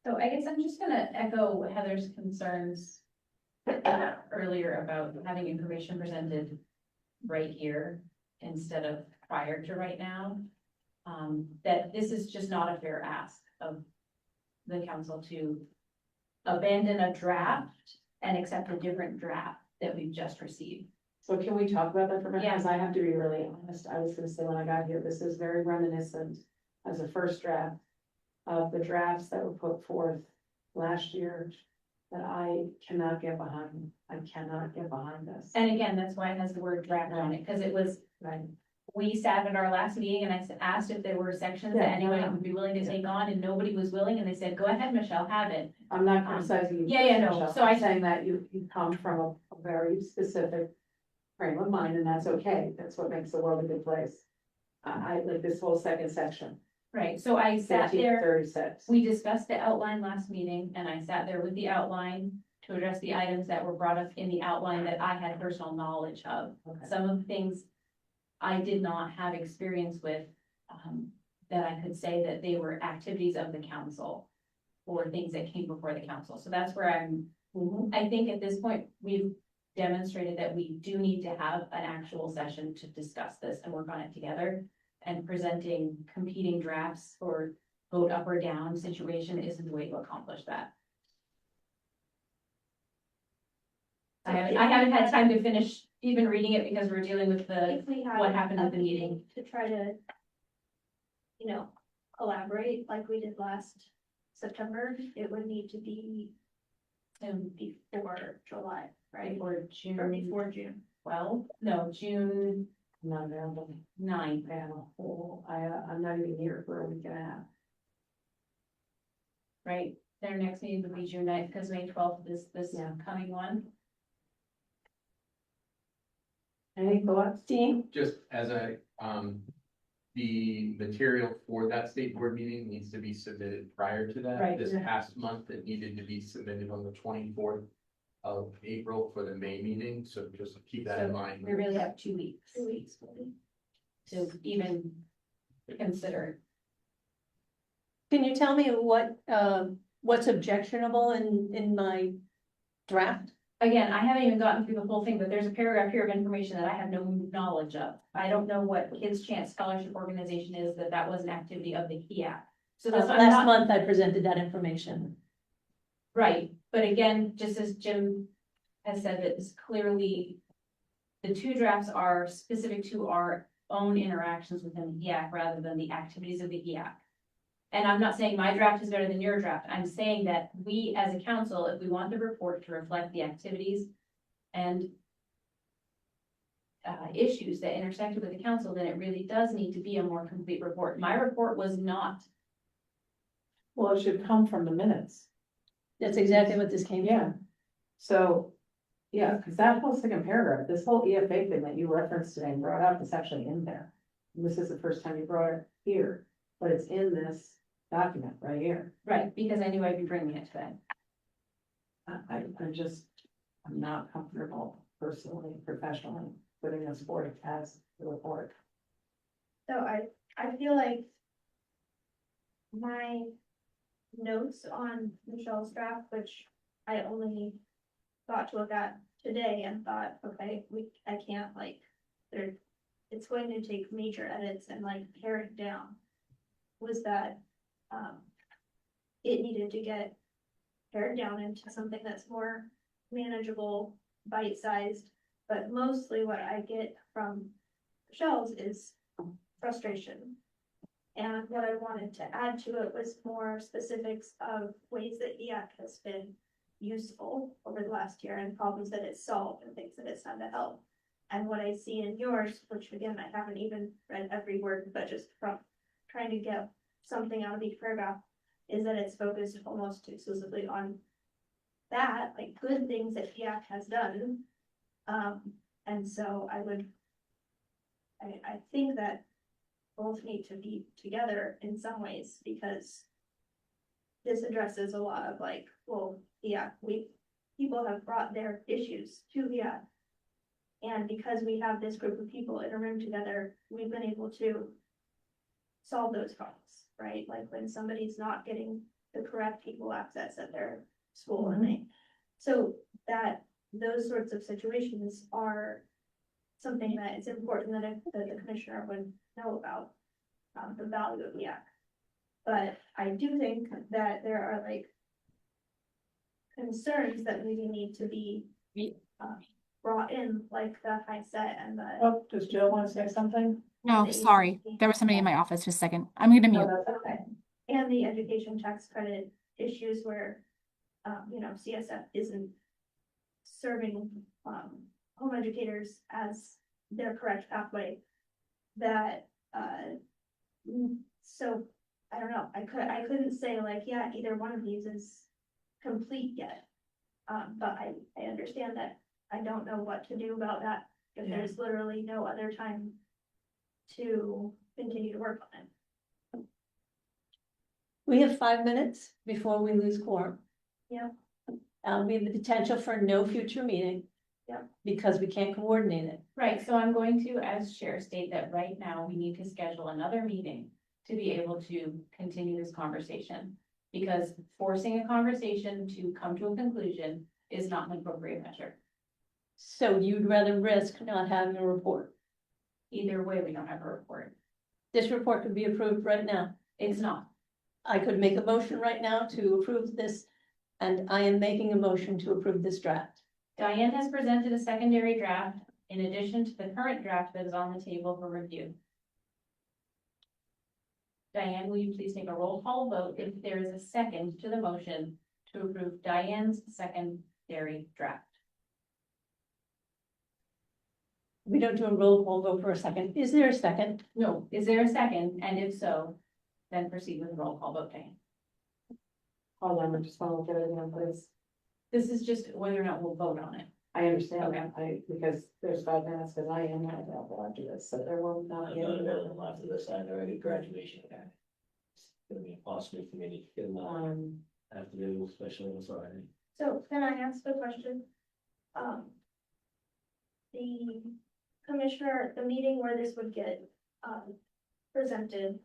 So I guess I'm just gonna echo Heather's concerns earlier about having information presented right here instead of prior to right now. That this is just not a fair ask of the council to abandon a draft and accept a different draft that we've just received. So can we talk about that for a minute? Yeah. Because I have to be really honest. I was gonna say when I got here, this is very reminiscent as a first draft of the drafts that were put forth last year that I cannot get behind. I cannot get behind this. And again, that's why it has the word draft on it, because it was Right. we sat at our last meeting and I asked if there were sections that Yeah, anybody yeah. would be willing to take on, and nobody was willing, and they said, go ahead, Michelle, have it. I'm not criticizing you. Yeah, no, Michelle. so I- I'm saying that you come from a very specific frame of mind, and that's okay. That's what makes the world a good place. I like this whole second section, Right, so I sat 15, there, 36. we discussed the outline last meeting, and I sat there with the outline to address the items that were brought up in the outline that I had personal knowledge of. Okay. Some of the things I did not have experience with, that I could say that they were activities of the council or things that came before the council. So that's where I think at this point, we've demonstrated that we do need to have an actual session to discuss this and work on it together. And presenting competing drafts or vote up or down situation isn't the way to accomplish that. I haven't had time to finish even reading it because we're dealing with the, If we had what happened a with the meeting. To try to, collaborate like we did last September, it would need to be before July, right? Or Or June before June. 12th, no, June I'm not available. 9th. I have a whole, I'm not even here for a week and a half. Right? Their next meeting would be June 9th because May 12th is this Yeah. coming one. Any thoughts? Dean? Just as the material for that state board meeting needs to be submitted prior to that. Right. This past month, it needed to be submitted on the 24th of April for the May meeting, so just keep that in mind. We really have 2 weeks 2 weeks, maybe. to even consider. Can you tell me what's objectionable in my draft? Again, I haven't even gotten through the whole thing, but there's a paragraph here of information that I have no knowledge of. I don't know what Kids Chance Scholarship Organization is, that was an activity of the HEAC. So that's, I'm Last not, month I presented that information. right, but again, just as Jim has said, that it's clearly, the 2 drafts are specific to our own interactions within the HEAC rather than the activities of the HEAC. And I'm not saying my draft is better than your draft. I'm saying that we, as a council, if we want the report to reflect the activities and issues that intersected with the council, then it really does need to be a more complete report. My report was not. Well, it should come from the minutes. That's exactly what this came Yeah. from. So, yeah, because that whole second paragraph, this whole EFA thing that you referenced today and brought up is actually in there. And this is the first time you brought it here, but it's in this document right here. Right, because I knew I'd be bringing it today. I'm not comfortable personally, professionally, putting this forward as the report. So I feel like my notes on Michelle's draft, which I only got to look at today and thought, okay, I can't it's going to take major edits and pare it down, was that it needed to get pared down into something that's more manageable, bite-sized, but mostly what I get from Michelle's is frustration. And what I wanted to add to it was more specifics of ways that HEAC has been useful over the last year and problems that it's solved and things that it's done to help. And what I see in yours, which again, I haven't even read every word, but just from trying to get something out of each paragraph, is that it's focused almost exclusively on that, good things that HEAC has done. And so I think that both need to be together in some ways, because this addresses a lot of people have brought their issues to HEAC. And because we have this group of people in a room together, we've been able to solve those problems, right? Like when somebody's not getting the correct equal access at their school and so that those sorts of situations are something that it's important that the commissioner would know about, the value of HEAC. But I do think that there are concerns that maybe need to be brought in, like the high set and the. Oh, does Jill want to say something? No, the sorry. ECT. There was somebody in my office. Just a second. I'm gonna No, mute. that's Okay, and the education tax credit issues where, CSF isn't serving, home educators as their correct pathway. that, so, I don't know, I couldn't say like, yeah, either one of these is complete yet. But I understand that I don't know what to do about that, if Yeah. there's literally no other time to continue to work on it. We have 5 minutes before we lose quorum. Yeah. We have the potential for no future meeting. Yeah. Because we can't coordinate it. Right, so I'm going to, as chair, state that right now we need to schedule another meeting to be able to continue this conversation. Because forcing a conversation to come to a conclusion is not an appropriate measure. So you'd rather risk not having a report. Either way, we don't have a report. This report could be approved right now. It's not. I could make a motion right now to approve this, and I am making a motion to approve this draft. Diane has presented a secondary draft in addition to the current draft that is on the table for review. Diane, will you please take a roll call vote if there is a second to the motion to approve Diane's secondary draft? We don't do a roll call vote for a second. Is there a second? No. Is there a second? And if so, then proceed with the roll call vote, Diane. Hold on, I just want to look at it again, please. This is just whether or not we'll vote on it. I understand Okay. that, because there's 5 minutes, because I am not available after this, so there will not be any. After this, I already graduation. It's gonna be impossible for me to get them afternoon, especially on Friday. So can I ask the question? The commissioner, the meeting where this would get, presented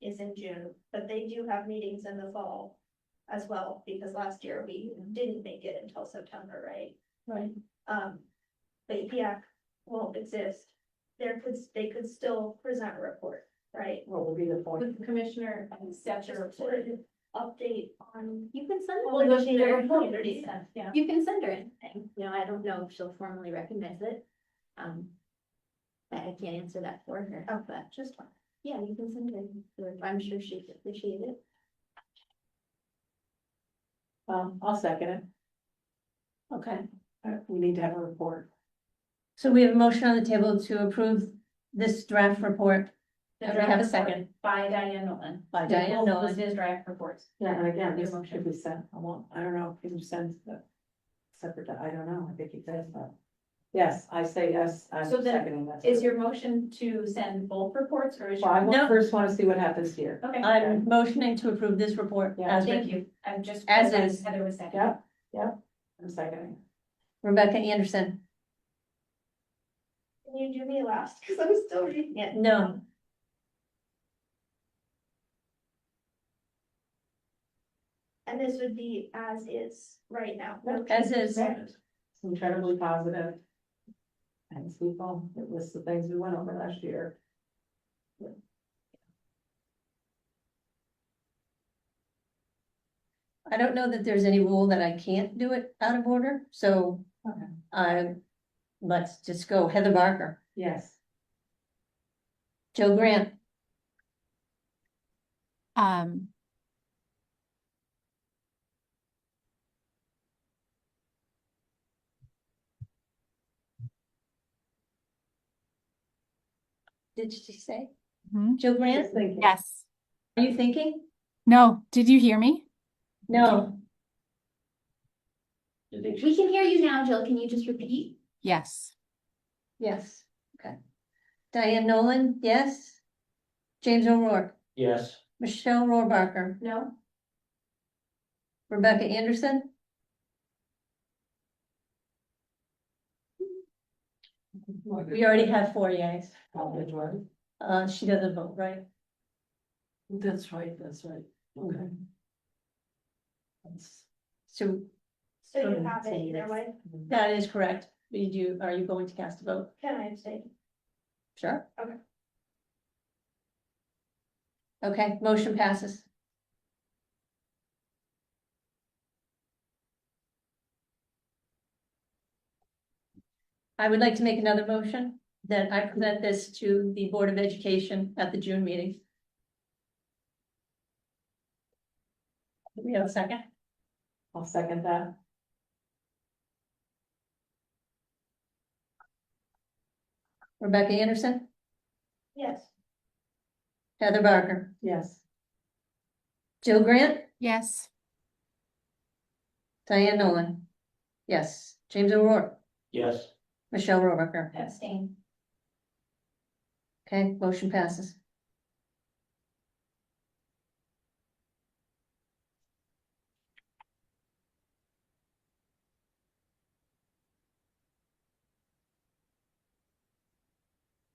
is in June, but they do have meetings in the fall as well, because last year we didn't make it until September, right? Right. But HEAC won't exist. They could still present a report, right? What would be the point? Would the commissioner accept the Just sort report? of update on. You can send Well, her, the report already sent, yeah. you can send her anything, you know, I don't know if she'll formally recognize it. I can't answer that for her, but Just one. yeah, you can send her, I'm sure she'd appreciate it. I'll second it. Okay. We need to have a report. So we have a motion on the table to approve this draft report. The And we have a draft report second. by Diane Nolan. By Diane Both Nolan. This is draft reports. Yeah, and again, this Your motion. should be sent, I don't know, if you send the separate, I don't know, I think he says that. Yes, I say yes, I'm So then, seconding that. Is your motion to send both reports or is Well, I your? No. first want to see what happens here. Okay, I'm motioning to approve this report Yeah. as thank written. you. I'm just. As is. Heather was second. Yep, I'm seconding. Rebecca Anderson. Can you do me last? Cause I'm still reading it. No. And this would be as is right now. No As changes. is. It's incredibly positive. Thanks, people, it was the things we went over last year. I don't know that there's any rule that I can't do it out of order, so Okay. let's just go. Heather Barker, Yes, Joe Grant, Um, did she say? mhm. Joe Grant, just thinking. Yes. are you thinking? No, did you hear me? No, We can hear you now, Jill, can you just repeat? Yes. yes, okay. Diane Nolan, yes. James O'Rourke, Yes. Michelle Rohrbacher, No, Rebecca Anderson, we already have 4 yays. She doesn't vote, right? That's right, okay. So so you have it either way. that is correct. Are you going to cast a vote? Can I abstain? Sure. Okay. Okay, motion passes. I would like to make another motion that I present this to the Board of Education at the June meeting. Do we have a second? I'll second that. Rebecca Anderson, Yes. Heather Barker, Yes. Jill Grant, Yes. Diane Nolan. Yes, James O'Rourke, Yes. Michelle Roebucker. Abstain. Okay, motion passes.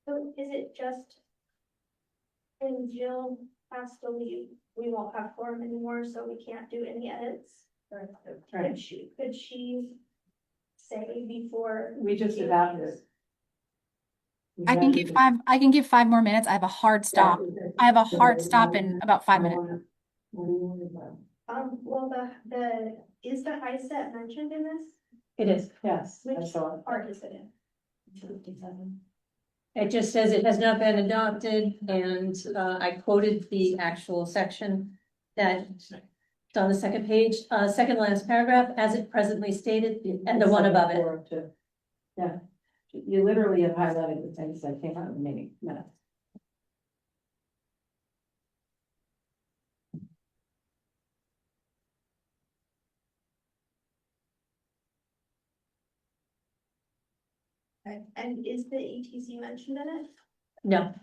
So is it just when Jill has to leave, we won't have quorum anymore, so we can't do any edits? Or Right. could she say before? We just adopted. I can give 5 more minutes. I have a hard stop. I have a hard stop in about 5 minutes. What do you want about? Well, is the high set mentioned in this? It is. Yes, I Which saw it. part is it in? 57. It just says it has not been adopted, and I quoted the actual section that it's on the second page, second last paragraph, as it presently stated, and the one above it. Yeah, you literally have highlighted the things that came out of the meeting minutes. And is the ETC mentioned in it? No,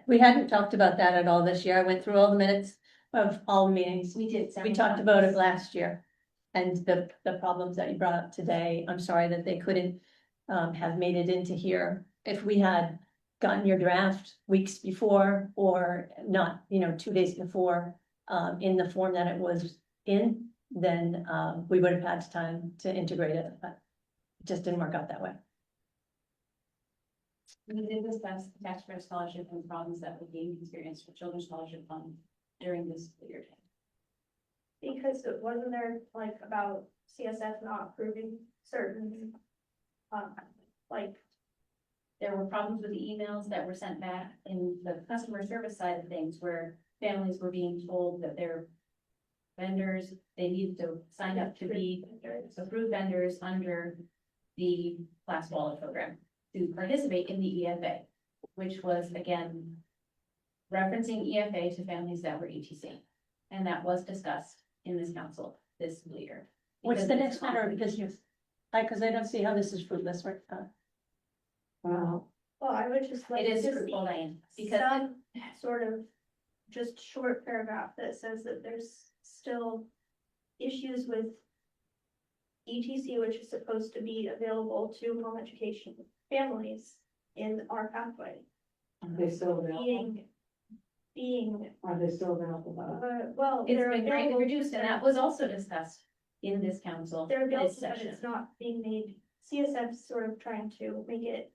we hadn't talked about that at all this year. I went through all the minutes of all meetings. We did. We talked about it last year. And the problems that you brought up today, I'm sorry that they couldn't have made it into here. If we had gotten your draft weeks before, or not, 2 days before, in the form that it was in, then we would have had time to integrate it, but it just didn't work out that way. We did discuss the tax credit scholarship and problems that would be experienced with Children's Scholarship Fund during this year. Because it wasn't there like about CSF not approving certain, like, There were problems with the emails that were sent back in the customer service side of things, where families were being told that their vendors, they needed to sign up to be approved vendors under the Class Wallet program to participate in the EFA, which was again referencing EFA to families that were ETC. And that was discussed in this council this year. What's the next matter? Because I don't see how this is fruitless, right? Wow. well, I would just like It is to fruitful, see Diane, because some sort of just short paragraph that says that there's still issues with ETC, which is supposed to be available to home education families in our pathway. Are they still available? Being, Are they still available? well, it's they're been greatly available. reduced, and that was also discussed in this council. They're available, this but session. it's not being made, CSF's sort of trying to make it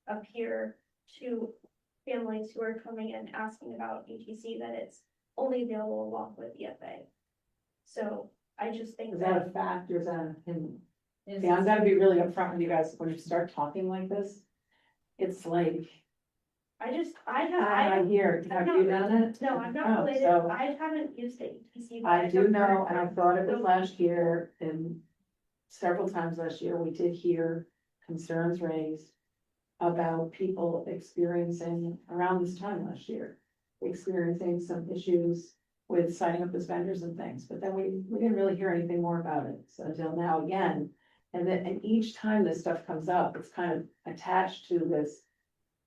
appear to families who are coming in asking about ETC that it's only available along with EFA. So I just think Is that a fact or is that an opinion? Is- Yeah, I'm gonna be really upfront with you guys, when you start talking like this, it's like, I hear, have you done it? No, I'm not Oh, related, so- I haven't used the ETC. but I do have know, heard and I from- thought it was so- last year, and several times last year, we did hear concerns raised about people experiencing, around this time last year, experiencing some issues with signing up as vendors and things, but then we didn't really hear anything more about it, so until now again. And each time this stuff comes up, it's kind of attached to this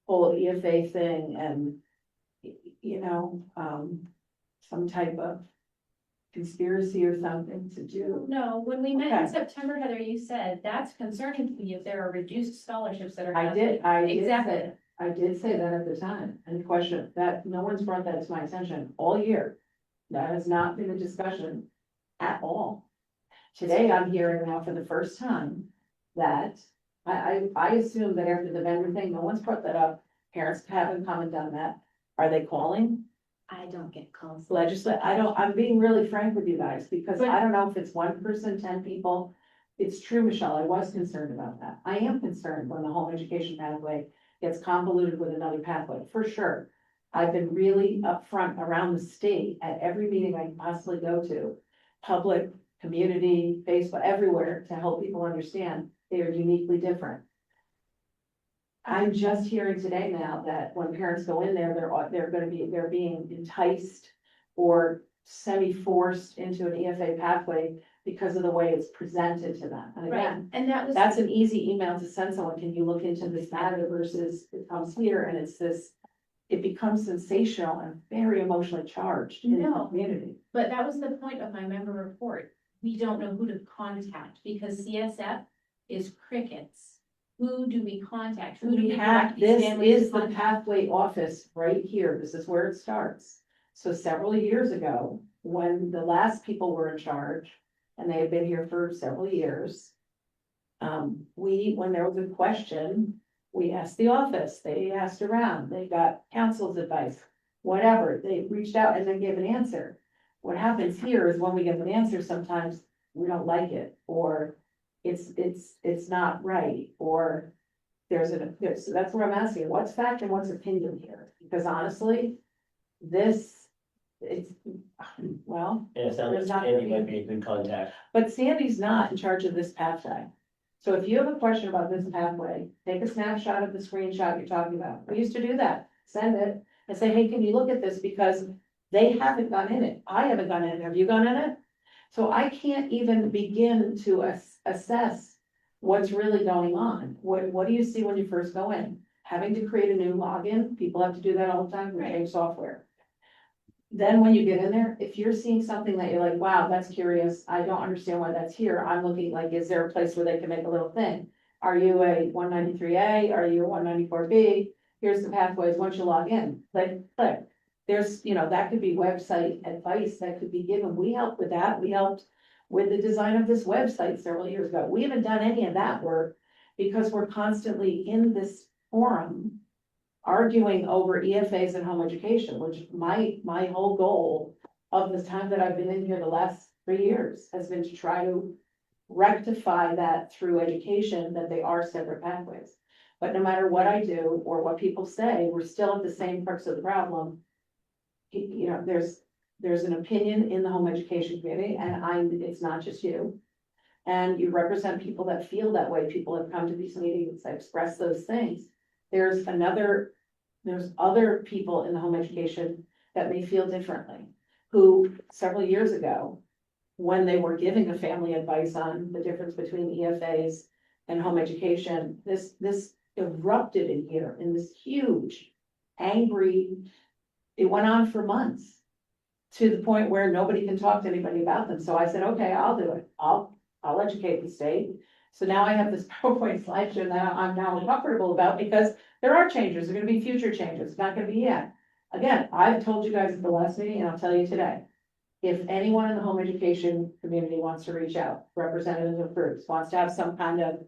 whole EFA thing and, some type of conspiracy or something to do. No, when we met in Okay. September, Heather, you said that's concerning to you if there are reduced scholarships that are. I did Exactly. say, I did say that at the time, and question that, no one's brought that to my attention all year. That has not been a discussion at all. Today, I'm hearing now for the first time that, I assume that after the vendor thing, no one's brought that up. Parents haven't come and done that. Are they calling? I don't get calls. I'm being really frank with you guys, because I don't know if it's 1 person, 10 people. It's true, Michelle, I was concerned about that. I am concerned when the home education pathway gets convoluted with another pathway, for sure. I've been really upfront around the state at every meeting I can possibly go to, public, community, Facebook, everywhere, to help people understand they are uniquely different. I'm just hearing today now that when parents go in there, they're being enticed or semi-forced into an EFA pathway because of the way it's presented to them. And Right, again, and that was. that's an easy email to send someone. Can you look into this matter versus it comes here and it's this, it becomes sensational and very emotionally charged in the No. community. But that was the point of my member report. We don't know who to contact because CSF is crickets. Who do we contact? Who do We we have, direct these this families is to the contact? pathway office right here. This is where it starts. So several years ago, when the last people were in charge, and they had been here for several years. When there was a question, we asked the office, they asked around, they got counsel's advice, whatever, they reached out and then gave an answer. What happens here is when we give an answer, sometimes we don't like it, or it's not right, or so that's what I'm asking, what's fact and what's opinion here? Because honestly, it's, well, Yeah, it sounds There's like not Sandy gonna might be a good contact. but Sandy's not in charge of this pathway. So if you have a question about this pathway, take a snapshot of the screenshot you're talking about. We used to do that, send it and say, hey, can you look at this? Because they haven't gone in it. I haven't gone in it. Have you gone in it? So I can't even begin to assess what's really going on. What do you see when you first go in? Having to create a new login, people have to do that all the time, we change software. Then when you get in there, if you're seeing something that you're like, wow, that's curious, I don't understand why that's here, I'm looking like, is there a place where they can make a little thing? Are you a 193A? Are you a 194B? Here's the pathways, once you log in, click. There's, that could be website advice that could be given. We helped with that. We helped with the design of this website several years ago. We haven't done any of that work because we're constantly in this forum arguing over EFAs and home education, which my whole goal of the time that I've been in here the last 3 years has been to try to rectify that through education, that they are separate pathways. But no matter what I do or what people say, we're still at the same crux of the problem. There's an opinion in the home education community, and it's not just you. And you represent people that feel that way. People have come to these meetings, express those things. There's other people in the home education that may feel differently, who several years ago, when they were giving a family advice on the difference between EFAs and home education, this erupted in here in this huge, angry, it went on for months to the point where nobody can talk to anybody about them. So I said, okay, I'll do it. I'll educate the state. So now I have this PowerPoint slideshow that I'm now comfortable about because there are changes. There are gonna be future changes. It's not gonna be yet. Again, I've told you guys at the last meeting and I'll tell you today. If anyone in the home education community wants to reach out, representatives of groups, wants to have some kind of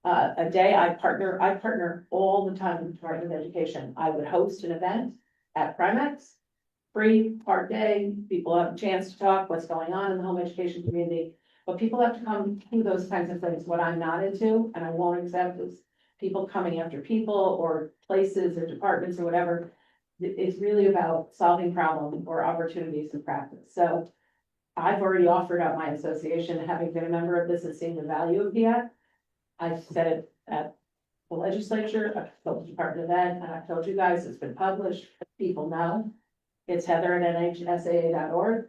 a day, I partner all the time with the Department of Education. I would host an event at Primex, free part day. People have a chance to talk what's going on in the home education community. But people have to come to those kinds of things. What I'm not into, and I won't accept, is people coming after people or places or departments or whatever. It's really about solving problems or opportunities in practice. So I've already offered up my association, having been a member of this and seeing the value of HEAC. I've said it at the legislature, I've told the Department of Ed, and I've told you guys, it's been published, people know. It's heather@nhsaa.org.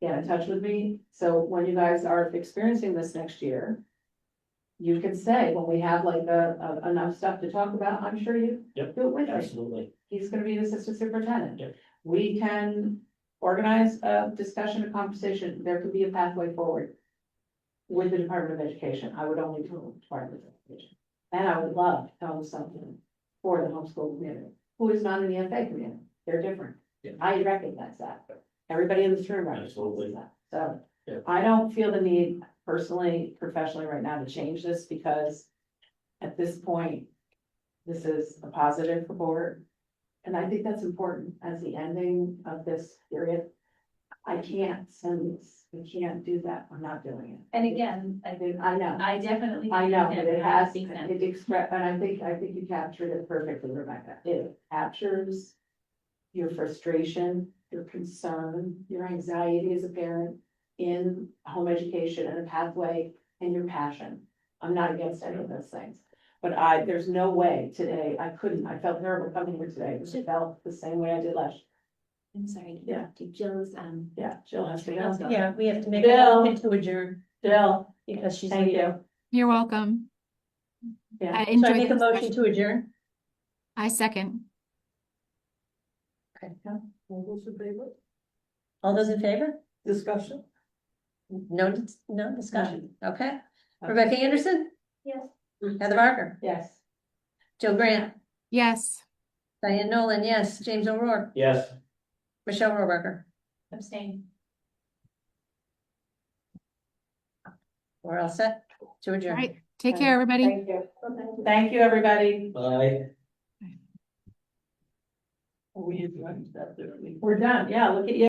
Get in touch with me. So when you guys are experiencing this next year, you can say, when we have like enough stuff to talk about, I'm sure you Yep, do it with me. Absolutely. He's gonna be the assistant superintendent. Yep. We can organize a discussion, a conversation. There could be a pathway forward with the Department of Education. I would only do the Department of Education. And I would love to tell them something for the homeschool community, who is not in the FA community. They're different. Yeah. I recognize that. Everybody in this room Absolutely. recognizes that. So Yeah. I don't feel the need personally, professionally right now to change this because at this point, this is a positive report. And I think that's important as the ending of this period. I can't send this, I can't do that. I'm not doing it. And again, I know. I definitely. I know, but it has, Speak then. it express, and I think you captured it perfectly, Rebecca. It captures your frustration, your concern, your anxiety as a parent in home education and a pathway, and your passion. I'm not against any of those things. But there's no way today, I felt terrible coming here today, it felt the same way I did last. I'm sorry. Yeah. Jill's, Yeah, Jill has to go. Yeah, we have to make a Bill. motion to adjourn Jill, because she's thank leaving. you. You're welcome. Yeah. I So I enjoyed make the a motion discussion. to adjourn. I second. Okay. All those in favor? All those in favor? Discussion? No, no discussion. Okay. Rebecca Anderson, Yes. Heather Barker, Yes. Jill Grant, Yes. Diane Nolan, yes, James O'Rourke, Yes. Michelle Rohrabacher. Abstain. We're all set to All adjourn. right. Take care, everybody. Thank you. Thank you, everybody. Bye. We're done. Yeah, look at you.